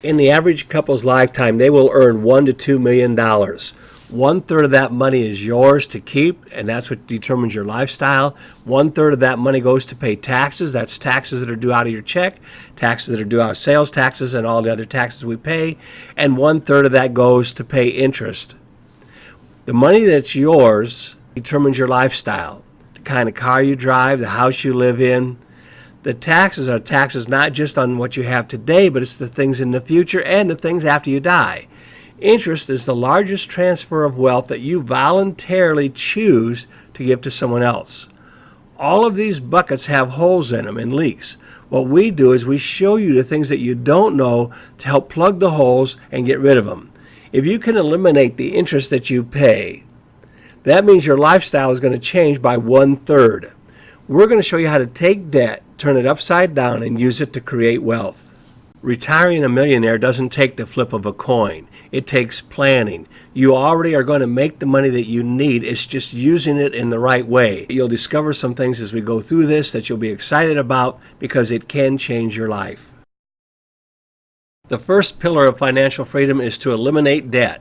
In the average couple's lifetime, they will earn $1 to $2 million. 1/3 of that money is yours to keep, and that's what determines your lifestyle. 1/3 of that money goes to pay taxes. That's taxes that are due out of your check, taxes that are due out of sales taxes, and all the other taxes we pay. And 1/3 of that goes to pay interest. The money that's yours determines your lifestyle, the kind of car you drive, the house you live in. The taxes are taxes not just on what you have today, but it's the things in the future and the things after you die. Interest is the largest transfer of wealth that you voluntarily choose to give to someone else. All of these buckets have holes in them and leaks. What we do is we show you the things that you don't know to help plug the holes and get rid of them. If you can eliminate the interest that you pay, that means your lifestyle is going to change by 1/3. We're going to show you how to take debt, turn it upside down, and use it to create wealth. Retiring a millionaire doesn't take the flip of a coin. It takes planning. You already are going to make the money that you need. It's just using it in the right way. You'll discover some things as we go through this that you'll be excited about because it can change your life. The first pillar of financial freedom is to eliminate debt.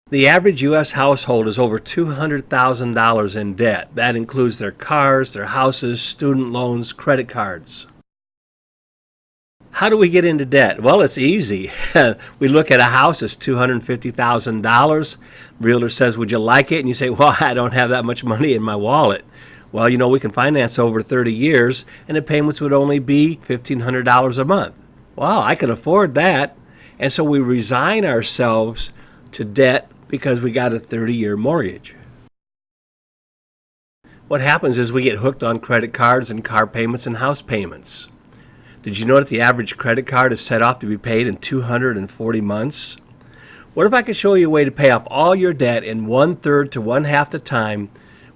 The average U.S. household is over $200,000 in debt. That includes their cars, their houses, student loans, credit cards. How do we get into debt? Well, it's easy. We look at a house that's $250,000. Realtor says, "Would you like it?" And you say, "Well, I don't have that much money in my wallet." Well, you know, we can finance over 30 years, and the payments would only be $1,500 a month. Well, I can afford that. And so we resign ourselves to debt because we got a 30-year mortgage. What happens is we get hooked on credit cards and car payments and house payments. Did you know that the average credit card is set off to be paid in 240 months? What if I could show you a way to pay off all your debt in 1/3 to 1/2 the time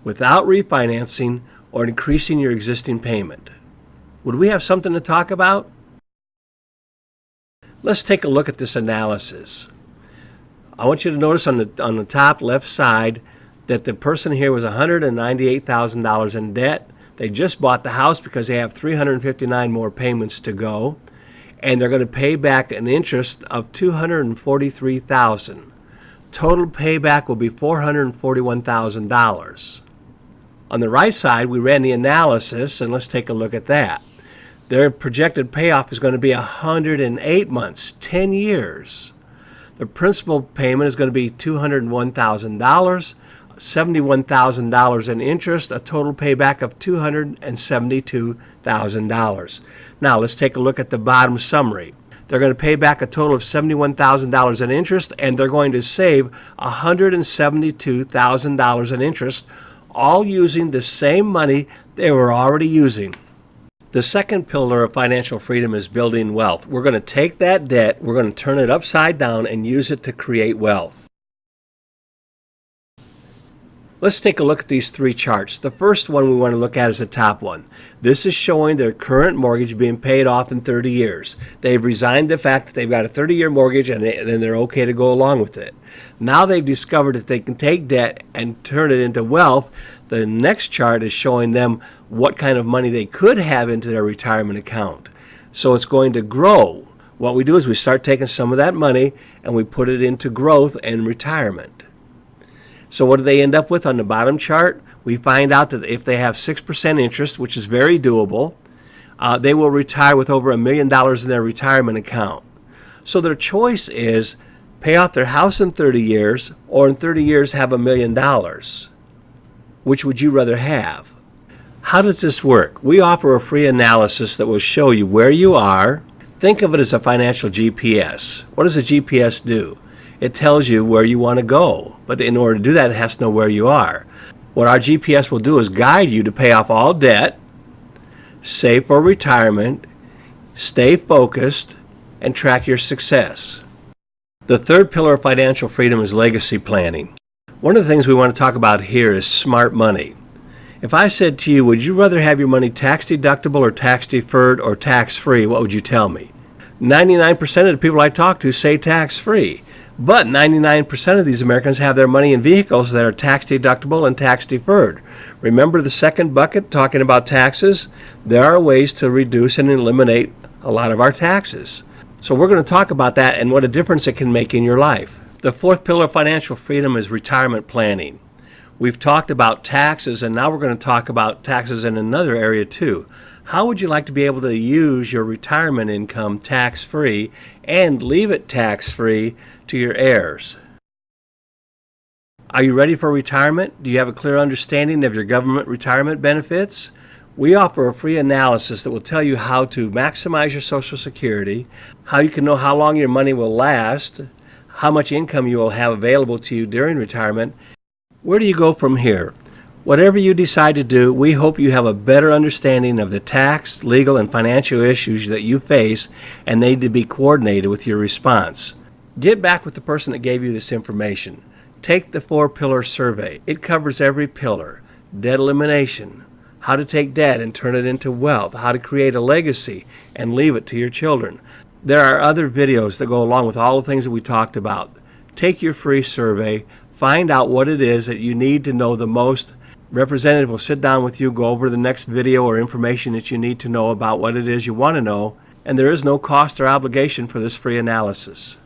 without refinancing or increasing your existing payment? Would we have something to talk about? Let's take a look at this analysis. I want you to notice on the top left side that the person here was $198,000 in debt. They just bought the house because they have 359 more payments to go, and they're going to pay back an interest of $243,000. Total payback will be $441,000. On the right side, we ran the analysis, and let's take a look at that. Their projected payoff is going to be 108 months, 10 years. The principal payment is going to be $201,000, $71,000 in interest, a total payback of $272,000. Now let's take a look at the bottom summary. They're going to pay back a total of $71,000 in interest, and they're going to save $172,000 in interest, all using the same money they were already using. The second pillar of financial freedom is building wealth. We're going to take that debt, we're going to turn it upside down and use it to create wealth. Let's take a look at these three charts. The first one we want to look at is the top one. This is showing their current mortgage being paid off in 30 years. They've resigned the fact that they've got a 30-year mortgage and then they're okay to go along with it. Now they've discovered that they can take debt and turn it into wealth. The next chart is showing them what kind of money they could have into their retirement account. So it's going to grow. What we do is we start taking some of that money and we put it into growth and retirement. So what do they end up with on the bottom chart? We find out that if they have 6% interest, which is very doable, they will retire with over $1 million in their retirement account. So their choice is pay off their house in 30 years or in 30 years have $1 million. Which would you rather have? How does this work? We offer a free analysis that will show you where you are. Think of it as a financial GPS. What does a GPS do? It tells you where you want to go, but in order to do that, it has to know where you are. What our GPS will do is guide you to pay off all debt, save for retirement, stay focused, and track your success. The third pillar of financial freedom is legacy planning. One of the things we want to talk about here is smart money. If I said to you, would you rather have your money tax deductible or tax deferred or tax free, what would you tell me? 99% of the people I talk to say tax free. But 99% of these Americans have their money in vehicles that are tax deductible and tax deferred. Remember the second bucket talking about taxes? There are ways to reduce and eliminate a lot of our taxes. So we're going to talk about that and what a difference it can make in your life. The fourth pillar of financial freedom is retirement planning. We've talked about taxes, and now we're going to talk about taxes in another area too. How would you like to be able to use your retirement income tax-free and leave it tax-free to your heirs? Are you ready for retirement? Do you have a clear understanding of your government retirement benefits? We offer a free analysis that will tell you how to maximize your Social Security, how you can know how long your money will last, how much income you will have available to you during retirement. Where do you go from here? Whatever you decide to do, we hope you have a better understanding of the tax, legal, and financial issues that you face and need to be coordinated with your response. Get back with the person that gave you this information. Take the 4-pillar survey. It covers every pillar: debt elimination, how to take debt and turn it into wealth, how to create a legacy and leave it to your children. There are other videos that go along with all the things that we talked about. Take your free survey, find out what it is that you need to know the most. Representative will sit down with you, go over the next video or information that you need to know about what it is you want to know, and there is no cost or obligation for this free analysis.